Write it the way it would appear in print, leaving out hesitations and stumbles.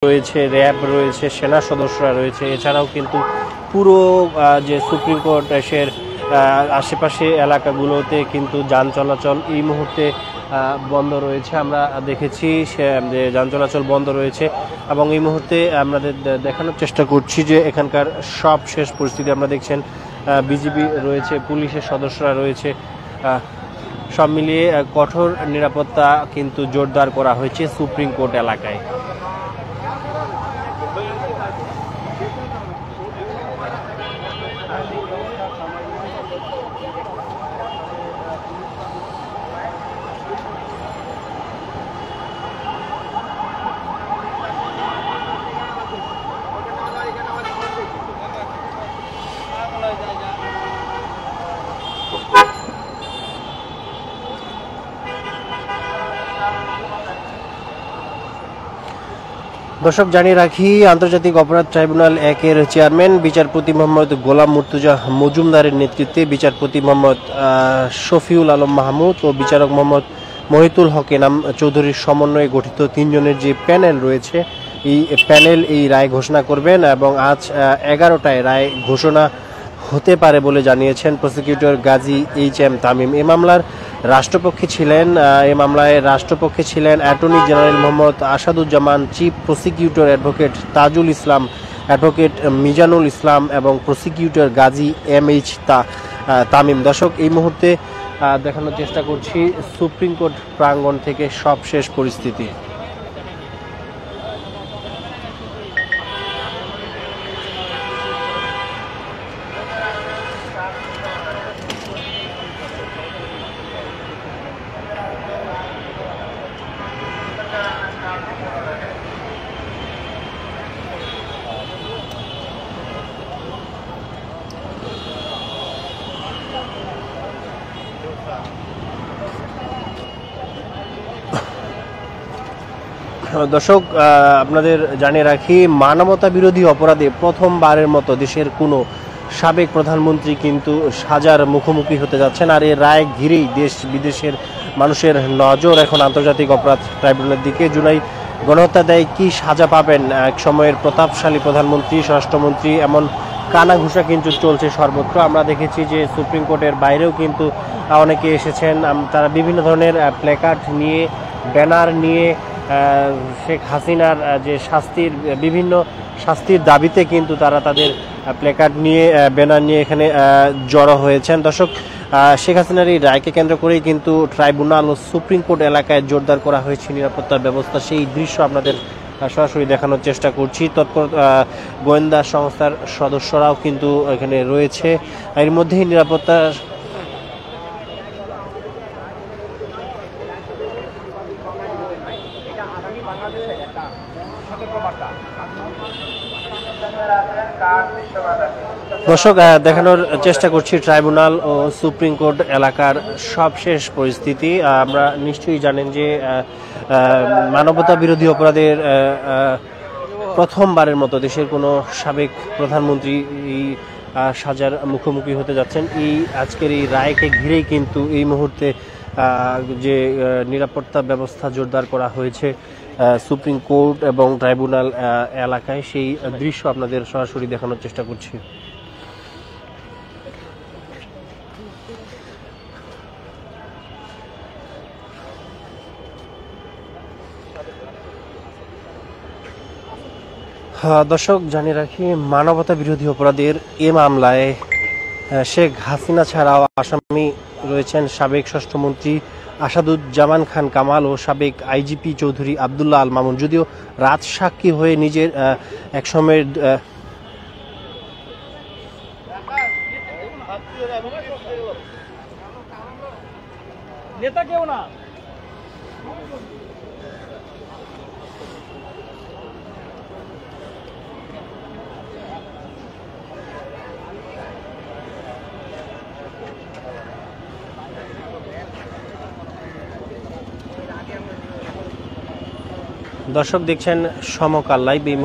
রয়েছে, র্যাব রয়েছে, সেনা সদস্যরা রয়েছে। এছাড়াও কিন্তু পুরো যে সুপ্রিম কোর্ট এর আশেপাশে এলাকাগুলোতে কিন্তু যান চলাচল এই মুহূর্তে বন্ধ রয়েছে। আমরা দেখেছি যে যান চলাচল বন্ধ রয়েছে এবং এই মুহূর্তে আমাদের দেখানোর চেষ্টা করছি যে এখানকার সব শেষ পরিস্থিতি। আমরা দেখছেন বিজিবি রয়েছে, পুলিশের সদস্যরা রয়েছে, সব মিলিয়ে কঠোর নিরাপত্তা কিন্তু জোরদার করা হয়েছে সুপ্রিম কোর্ট এলাকায়। দর্শক, জানিয়ে রাখি, আন্তর্জাতিক অপরাধ ট্রাইব্যুনাল 1-এর চেয়ারম্যান বিচারপতি মোহাম্মদ গোলাম মুর্তজা মজুমদারের নেতৃত্বে বিচারপতি মোহাম্মদ শফিউল আলম মাহমুদ ও বিচারক মোহাম্মদ মহিতুল হক এনাম চৌধুরীর সমন্বয়ে গঠিত 3 জনের যে প্যানেল রয়েছে, এই প্যানেল এই রায় ঘোষণা করবেন এবং আজ 11টায় রায় ঘোষণা হতে পারে বলে জানিয়েছেন প্রসিকিউটর গাজী HM তামিম। এই মামলায় রাষ্ট্রপক্ষে ছিলেন attorney general Mohammad Asaduzzaman, chief prosecutor advocate Tajul Islam, advocate Mizanul Islam এবং প্রসিকিউটর গাজী MH তামিম। দর্শক, এই মুহূর্তে দেখানোর চেষ্টা করছি সুপ্রিম কোর্ট প্রাঙ্গণ থেকে সবশেষ পরিস্থিতি। দর্শক, আপনাদের জানিয়ে রাখি, মানবতা বিরোধী অপরাধে প্রথমবারের মতো দেশের কোনো সাবেক প্রধানমন্ত্রী কিন্তু সাজার মুখোমুখি হতে যাচ্ছেন। আর এই রায় ঘিরেই দেশ বিদেশের মানুষের নজর এখন আন্তর্জাতিক অপরাধ ট্রাইব্যুনালের দিকে। জুলাই গণহত্যা দেয় কি সাজা পাবেন এক সময়ের প্রতাপশালী প্রধানমন্ত্রী, স্বরাষ্ট্রমন্ত্রী, এমন কানাঘুষা কিন্তু চলছে সর্বত্র। আমরা দেখেছি যে সুপ্রিম কোর্টের বাইরেও কিন্তু অনেকে এসেছেন, তারা বিভিন্ন ধরনের প্ল্যাকার্ড নিয়ে, ব্যানার নিয়ে শেখ হাসিনার যে বিভিন্ন শাস্তির দাবিতে কিন্তু তারা তাদের প্ল্যাকার্ড নিয়ে, ব্যানার নিয়ে এখানে জড়ো হয়েছেন। দর্শক, শেখ হাসিনার এই রায়কে কেন্দ্র করেই কিন্তু ট্রাইব্যুনাল ও সুপ্রিম কোর্ট এলাকায় জোরদার করা হয়েছে নিরাপত্তা ব্যবস্থা। সেই দৃশ্য আপনাদের সরাসরি দেখানোর চেষ্টা করছি। তৎপর গোয়েন্দা সংস্থার সদস্যরাও কিন্তু এখানে রয়েছে। এর মধ্যেই নিরাপত্তা দর্শক, দেখানোর চেষ্টা করছি ট্রাইব্যুনাল ও সুপ্রিম কোর্ট এলাকার সবশেষ পরিস্থিতি। আমরা নিশ্চয়ই জানেন যে মানবতা বিরোধী অপরাধের প্রথমবারের মতো দেশের কোনো সাবেক প্রধানমন্ত্রী এই সাজার মুখোমুখি হতে যাচ্ছেন। এই আজকের এই রায়কে ঘিরেই কিন্তু এই মুহূর্তে যে নিরাপত্তা ব্যবস্থা জোরদার করা হয়েছে সুপ্রিম কোর্ট এবং ট্রাইব্যুনাল এলাকায়, সেই দৃশ্য আপনাদের সরাসরি দেখানোর চেষ্টা করছি। দর্শক, জানিয়ে রাখি, মানবতা বিরোধী অপরাধের এ মামলায় শেখ হাসিনা ছাড়াও আসামি রয়েছেন সাবেক স্বরাষ্ট্রমন্ত্রী আসাদুজ্জামান খান কামাল ও সাবেক IGP চৌধুরী আবদুল্লাহ আল মামুন। যদিও রাজসাক্ষী হয়ে নিজের একসময়ের নেতা কেউ না, দর্শক দেখছেন সমকাল লাইভ। এই